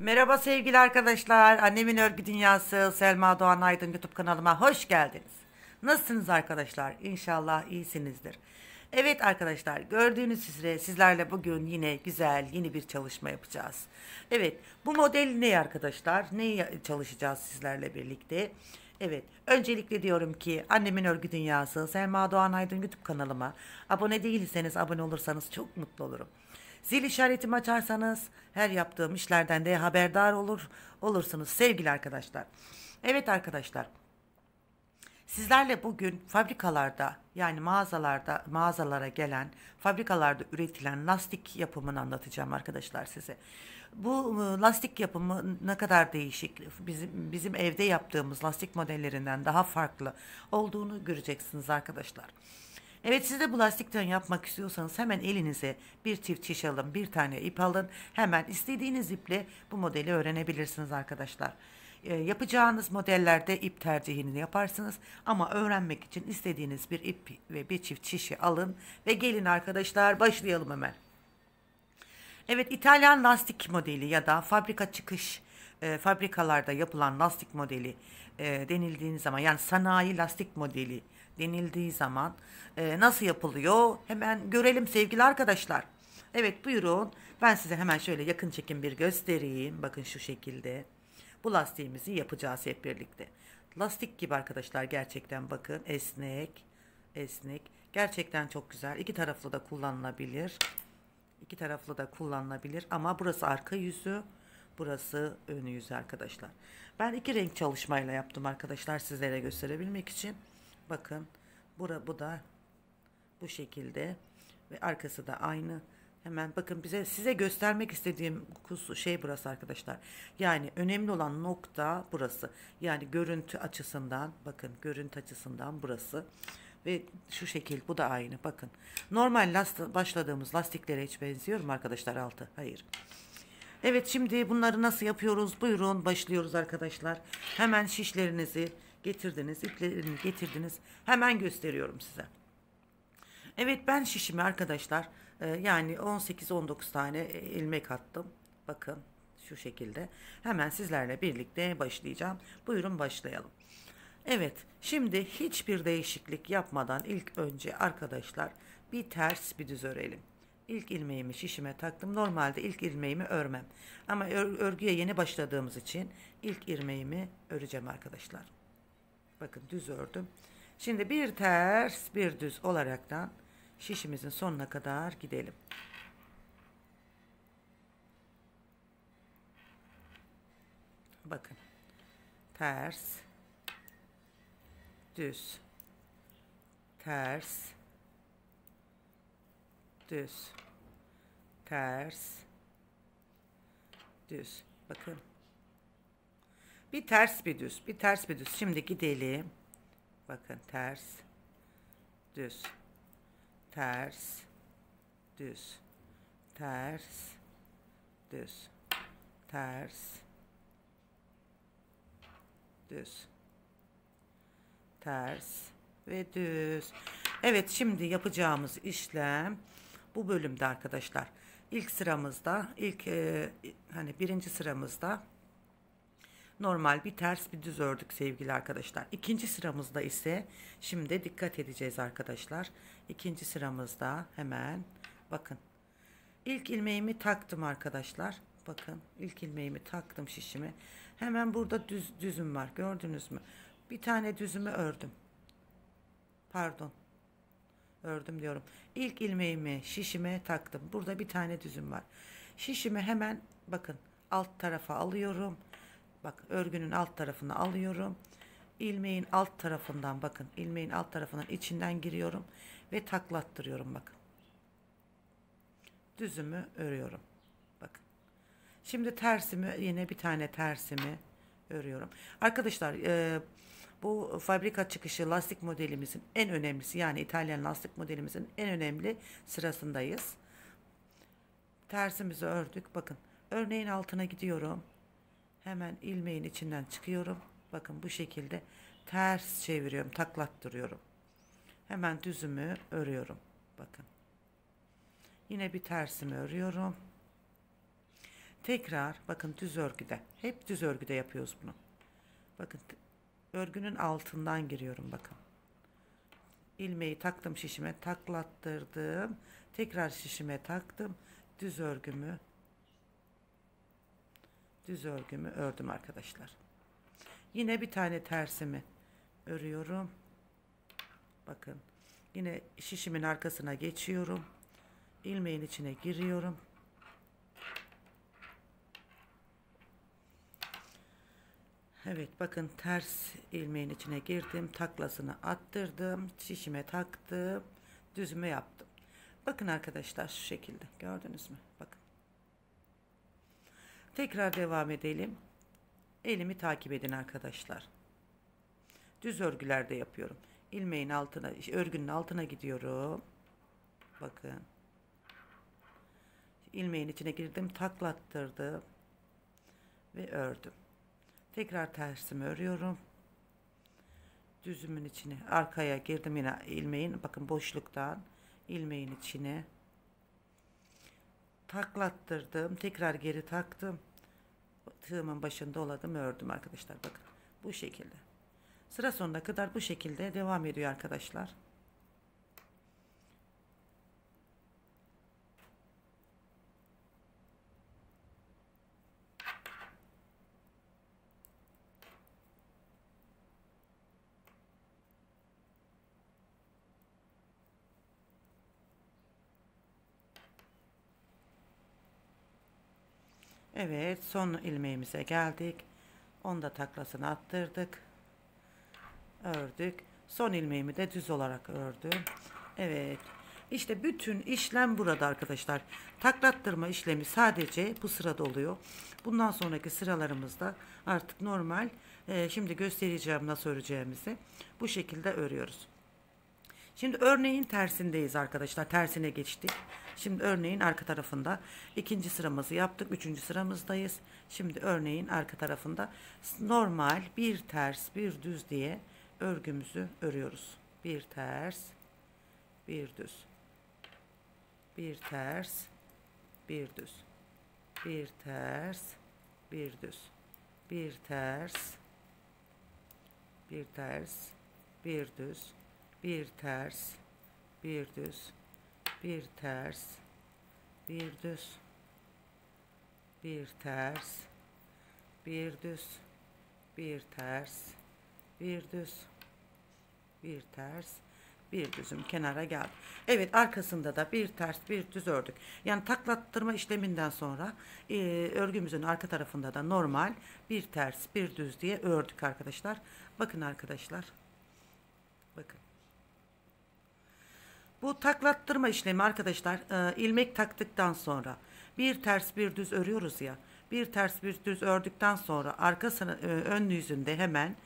Merhaba sevgili arkadaşlar. Annemin Örgü Dünyası Selma Doğan Aydın YouTube kanalıma hoş geldiniz. Nasılsınız arkadaşlar? İnşallah iyisinizdir. Evet arkadaşlar, gördüğünüz üzere sizlerle bugün yine güzel yeni bir çalışma yapacağız. Evet, bu model ne arkadaşlar? Ne çalışacağız sizlerle birlikte? Evet, öncelikle diyorum ki Annemin Örgü Dünyası Selma Doğan Aydın YouTube kanalıma abone değilseniz abone olursanız çok mutlu olurum. Zil işaretimi açarsanız her yaptığım işlerden de haberdar olursunuz sevgili arkadaşlar. Evet arkadaşlar, sizlerle bugün fabrikalarda yani mağazalara gelen fabrikalarda üretilen lastik yapımını anlatacağım arkadaşlar size. Bu lastik yapımı ne kadar değişik, bizim evde yaptığımız lastik modellerinden daha farklı olduğunu göreceksiniz arkadaşlar. Evet, siz de bu lastikten yapmak istiyorsanız hemen elinize bir çift şiş alın, bir tane ip alın. Hemen istediğiniz iple bu modeli öğrenebilirsiniz arkadaşlar. Yapacağınız modellerde ip tercihini yaparsınız ama öğrenmek için istediğiniz bir ip ve bir çift şişi alın ve gelin arkadaşlar, başlayalım hemen. Evet, İtalyan lastik modeli ya da fabrika çıkış fabrikalarda yapılan lastik modeli denildiğiniz zaman, yani sanayi lastik modeli denildiği zaman nasıl yapılıyor hemen görelim sevgili arkadaşlar. Evet, buyurun, ben size hemen şöyle yakın çekim bir göstereyim. Bakın şu şekilde bu lastiğimizi yapacağız hep birlikte. Lastik gibi arkadaşlar, gerçekten bakın, esnek esnek, gerçekten çok güzel. İki taraflı da kullanılabilir. İki taraflı da kullanılabilir ama burası arka yüzü, burası ön yüzü arkadaşlar. Ben iki renk çalışmayla yaptım arkadaşlar, sizlere gösterebilmek için. Bakın, bu da bu şekilde ve arkası da aynı. Hemen bakın, size göstermek istediğim şey burası arkadaşlar. Yani önemli olan nokta burası. Yani görüntü açısından, bakın, görüntü açısından burası. Ve şu şekil, bu da aynı, bakın. Normal başladığımız lastiklere hiç benziyor mu arkadaşlar altı? Hayır. Evet, şimdi bunları nasıl yapıyoruz? Buyurun, başlıyoruz arkadaşlar. Hemen şişlerinizi getirdiniz, iplerini getirdiniz. Hemen gösteriyorum size. Evet, ben şişimi arkadaşlar yani 18-19 tane ilmek attım. Bakın şu şekilde. Hemen sizlerle birlikte başlayacağım. Buyurun, başlayalım. Evet, şimdi hiçbir değişiklik yapmadan ilk önce arkadaşlar bir ters bir düz örelim. İlk ilmeğimi şişime taktım. Normalde ilk ilmeğimi örmem. Ama örgüye yeni başladığımız için ilk ilmeğimi öreceğim arkadaşlar. Bakın, düz ördüm. Şimdi bir ters bir düz olaraktan şişimizin sonuna kadar gidelim. Bakın, ters, düz, ters, düz, ters, düz. Bakın, bir ters bir düz, bir ters bir düz. Şimdi gidelim. Bakın, ters, düz, ters, düz, ters, düz, ters, düz, ters ve düz. Evet, şimdi yapacağımız işlem bu bölümde arkadaşlar. İlk sıramızda, hani birinci sıramızda normal bir ters bir düz ördük sevgili arkadaşlar. İkinci sıramızda ise şimdi dikkat edeceğiz arkadaşlar. İkinci sıramızda hemen bakın, ilk ilmeğimi taktım arkadaşlar. Bakın, ilk ilmeğimi taktım şişimi. Hemen burada düzüm var, gördünüz mü? Bir tane düzümü ördüm. Pardon, ördüm diyorum. İlk ilmeğimi şişime taktım. Burada bir tane düzüm var. Şişimi hemen bakın alt tarafa alıyorum. Bak, örgünün alt tarafını alıyorum. İlmeğin alt tarafından, bakın, ilmeğin alt tarafından içinden giriyorum ve taklattırıyorum bakın. Düzümü örüyorum. Bakın. Şimdi tersimi, yine bir tane tersimi örüyorum. Arkadaşlar bu fabrika çıkışı lastik modelimizin en önemlisi, yani İtalyan lastik modelimizin en önemli sırasındayız. Tersimizi ördük. Bakın, örneğin altına gidiyorum. Hemen ilmeğin içinden çıkıyorum. Bakın, bu şekilde ters çeviriyorum, taklattırıyorum. Hemen düzümü örüyorum. Bakın. Yine bir tersimi örüyorum. Tekrar bakın düz örgüde. Hep düz örgüde yapıyoruz bunu. Bakın örgünün altından giriyorum bakın. İlmeği taktım şişime, taklattırdım. Tekrar şişime taktım. Düz örgümü ördüm arkadaşlar. Yine bir tane tersimi örüyorum. Bakın. Yine şişimin arkasına geçiyorum. İlmeğin içine giriyorum. Evet bakın ters ilmeğin içine girdim. Taklasını attırdım. Şişime taktım. Düzümü yaptım. Bakın arkadaşlar şu şekilde. Gördünüz mü? Bakın. Tekrar devam edelim. Elimi takip edin arkadaşlar. Düz örgülerde yapıyorum. İlmeğin altına, örgünün altına gidiyorum. Bakın. İlmeğin içine girdim, taklattırdım ve ördüm. Tekrar tersimi örüyorum. Düzümün içine, arkaya girdim yine ilmeğin, bakın boşluktan ilmeğin içine taklattırdım. Tekrar geri taktım. Tığımın başında doladım, ördüm arkadaşlar. Bakın bu şekilde. Sıra sonuna kadar bu şekilde devam ediyor arkadaşlar. Evet, son ilmeğimize geldik. Onu da taklasını attırdık. Ördük. Son ilmeğimi de düz olarak ördüm. Evet. İşte bütün işlem burada arkadaşlar. Taklattırma işlemi sadece bu sırada oluyor. Bundan sonraki sıralarımızda artık normal. Şimdi göstereceğim nasıl öreceğimizi. Bu şekilde örüyoruz. Şimdi örneğin tersindeyiz arkadaşlar. Tersine geçtik. Şimdi örneğin arka tarafında ikinci sıramızı yaptık. Üçüncü sıramızdayız. Şimdi örneğin arka tarafında normal bir ters bir düz diye örgümüzü örüyoruz. Bir ters, bir düz. Bir ters, bir düz. Bir ters, bir düz. Bir ters, bir ters, bir düz. Bir ters, bir düz, bir ters, bir düz, bir ters, bir düz, bir ters, bir düz, bir ters, bir düzüm kenara geldi. Evet, arkasında da bir ters bir düz ördük. Yani taklattırma işleminden sonra örgümüzün arka tarafında da normal bir ters bir düz diye ördük arkadaşlar. Bakın arkadaşlar. Bakın. Bu taklattırma işlemi arkadaşlar ilmek taktıktan sonra bir ters bir düz örüyoruz ya. Bir ters bir düz ördükten sonra arkasını ön yüzünde hemen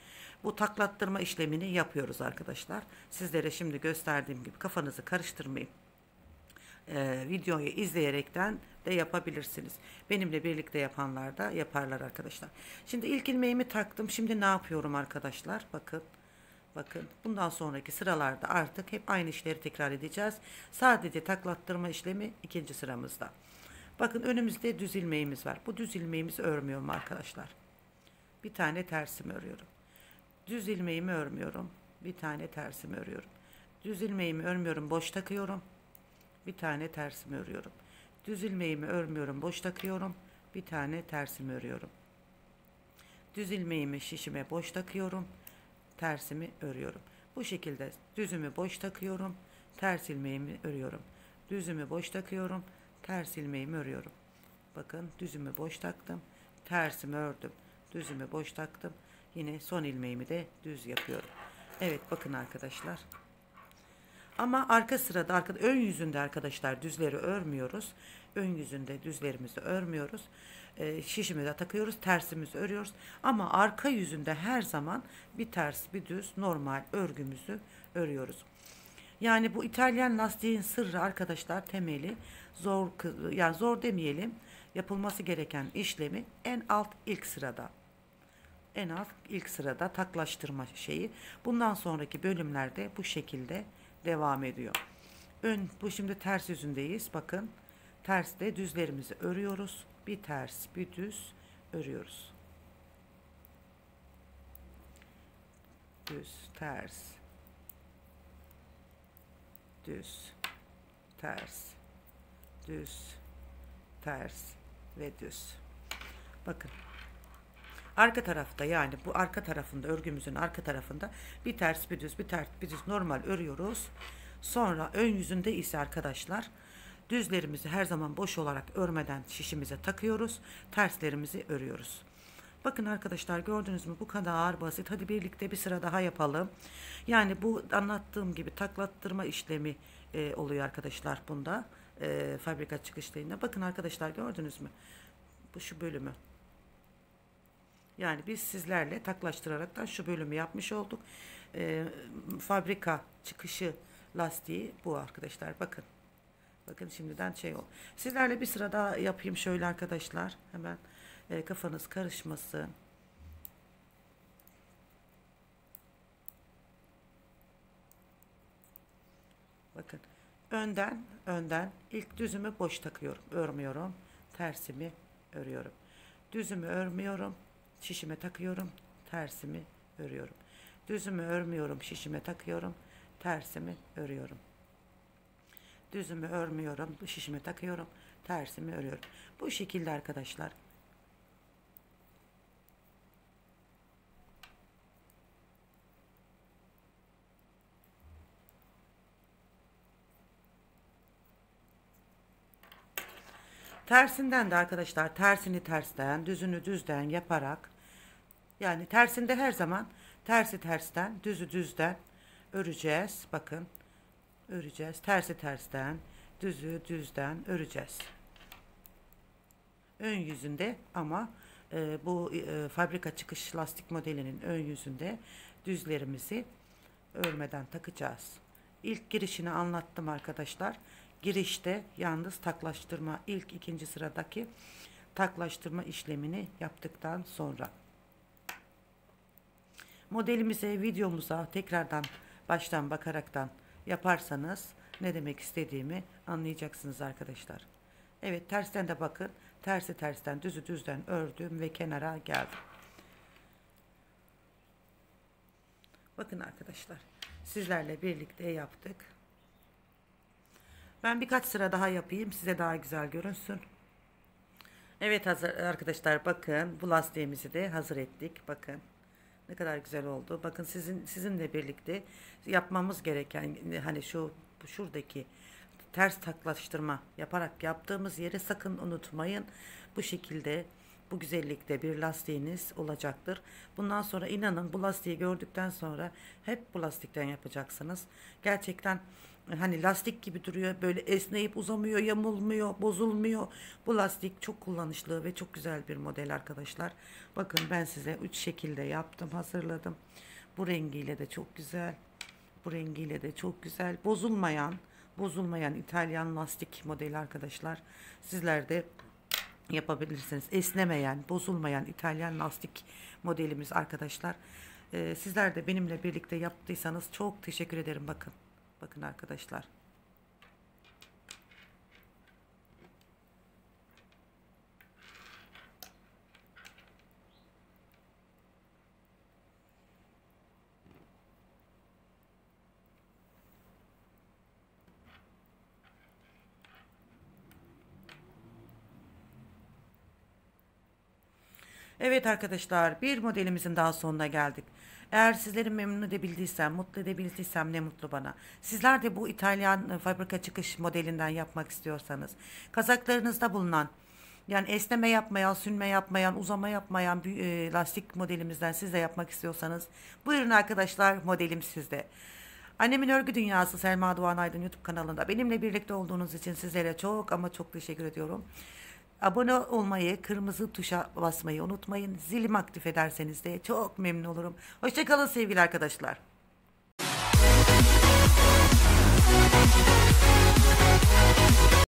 bu taklattırma işlemini yapıyoruz arkadaşlar. Sizlere şimdi gösterdiğim gibi kafanızı karıştırmayın. Videoyu izleyerekten de yapabilirsiniz. Benimle birlikte yapanlar da yaparlar arkadaşlar. Şimdi ilk ilmeğimi taktım. Şimdi ne yapıyorum arkadaşlar? Bakın. Bakın bundan sonraki sıralarda artık hep aynı işleri tekrar edeceğiz. Sadece taklattırma işlemi ikinci sıramızda. Bakın önümüzde düz ilmeğimiz var. Bu düz ilmeğimizi örmüyorum arkadaşlar. Bir tane tersimi örüyorum. Düz ilmeğimi örmüyorum. Bir tane tersimi örüyorum. Düz ilmeğimi örmüyorum, boş takıyorum. Bir tane tersimi örüyorum. Düz ilmeğimi örmüyorum, boş takıyorum. Bir tane tersimi örüyorum. Düz ilmeğimi şişime boş takıyorum. Tersimi örüyorum. Bu şekilde düzümü boş takıyorum. Ters ilmeğimi örüyorum. Düzümü boş takıyorum. Ters ilmeğimi örüyorum. Bakın düzümü boş taktım. Tersimi ördüm. Düzümü boş taktım. Yine son ilmeğimi de düz yapıyorum. Evet bakın arkadaşlar. Ama arka sırada ön yüzünde arkadaşlar düzleri örmüyoruz. Ön yüzünde düzlerimizi örmüyoruz. Şişimize takıyoruz, tersimizi örüyoruz. Ama arka yüzünde her zaman bir ters, bir düz normal örgümüzü örüyoruz. Yani bu İtalyan lastiğin sırrı arkadaşlar temeli zor, yani zor demeyelim, yapılması gereken işlemi en alt ilk sırada. En alt ilk sırada taklaştırma şeyi. Bundan sonraki bölümlerde bu şekilde devam ediyor. Bu şimdi ters yüzündeyiz. Bakın terste düzlerimizi örüyoruz. bir ters bir düz örüyoruz. Düz, ters, düz, ters, düz, ters ve düz. Bakın. Arka tarafta, yani bu arka tarafında, örgümüzün arka tarafında bir ters bir düz, bir ters bir düz normal örüyoruz. Sonra ön yüzünde ise arkadaşlar düzlerimizi her zaman boş olarak örmeden şişimize takıyoruz. Terslerimizi örüyoruz. Bakın arkadaşlar, gördünüz mü, bu kadar basit. Hadi birlikte bir sıra daha yapalım. Yani bu anlattığım gibi taklattırma işlemi oluyor arkadaşlar bunda. Fabrika çıkışlarında. Bakın arkadaşlar, gördünüz mü? Bu şu bölümü. Yani biz sizlerle taklaştıraraktan şu bölümü yapmış olduk. Fabrika çıkışı lastiği bu arkadaşlar. Bakın. Bakın şimdiden şey oldu. Sizlerle bir sıra daha yapayım şöyle arkadaşlar. Hemen kafanız karışmasın. Bakın. Önden ilk düzümü boş takıyorum. Örmüyorum. Tersimi örüyorum. Düzümü örmüyorum. Şişime takıyorum. Tersimi örüyorum. Düzümü örmüyorum. Şişime takıyorum. Tersimi örüyorum. Düzümü örmüyorum. Şişime takıyorum. Tersimi örüyorum. Bu şekilde arkadaşlar. Tersinden de arkadaşlar, tersini tersten, düzünü düzden yaparak, yani tersinde her zaman tersi tersten, düzü düzden öreceğiz. Bakın, öreceğiz. Tersi tersten, düzü düzden öreceğiz. Ön yüzünde ama bu fabrika çıkış lastik modelinin ön yüzünde düzlerimizi örmeden takacağız. İlk girişini anlattım arkadaşlar. Girişte yalnız taklaştırma, ilk ikinci sıradaki taklaştırma işlemini yaptıktan sonra modelimize, videomuza tekrardan baştan bakaraktan yaparsanız ne demek istediğimi anlayacaksınız arkadaşlar. Evet, tersten de bakın. Tersi tersten, düzü düzden ördüm ve kenara geldim. Bakın arkadaşlar, sizlerle birlikte yaptık. Ben birkaç sıra daha yapayım, size daha güzel görünsün. Evet hazır arkadaşlar, bakın bu lastiğimizi de hazır ettik. Bakın ne kadar güzel oldu. Bakın sizinle birlikte yapmamız gereken, hani şuradaki ters taklaştırma yaparak yaptığımız yeri sakın unutmayın. Bu şekilde, bu güzellikte bir lastiğiniz olacaktır. Bundan sonra inanın, bu lastiği gördükten sonra hep bu lastikten yapacaksınız. Gerçekten hani lastik gibi duruyor, böyle esneyip uzamıyor, yamulmuyor, bozulmuyor. Bu lastik çok kullanışlı ve çok güzel bir model arkadaşlar. Bakın ben size 3 şekilde yaptım, hazırladım. Bu rengiyle de çok güzel. Bu rengiyle de çok güzel. Bozulmayan İtalyan lastik modeli arkadaşlar. Sizler de yapabilirsiniz. Esnemeyen, bozulmayan İtalyan lastik modelimiz arkadaşlar. Sizler de benimle birlikte yaptıysanız çok teşekkür ederim. Bakın. Bakın arkadaşlar. Evet arkadaşlar, bir modelimizin daha sonuna geldik. Eğer sizleri memnun edebildiysem, mutlu edebildiysem ne mutlu bana. Sizler de bu İtalyan fabrika çıkış modelinden yapmak istiyorsanız, kazaklarınızda bulunan, yani esneme yapmayan, sünme yapmayan, uzama yapmayan bir lastik modelimizden siz de yapmak istiyorsanız, buyurun arkadaşlar, modelim sizde. Annemin Örgü Dünyası Selma Doğan Aydın YouTube kanalında benimle birlikte olduğunuz için sizlere çok ama çok teşekkür ediyorum. Abone olmayı, kırmızı tuşa basmayı unutmayın. Zilimi aktif ederseniz de çok memnun olurum. Hoşça kalın sevgili arkadaşlar.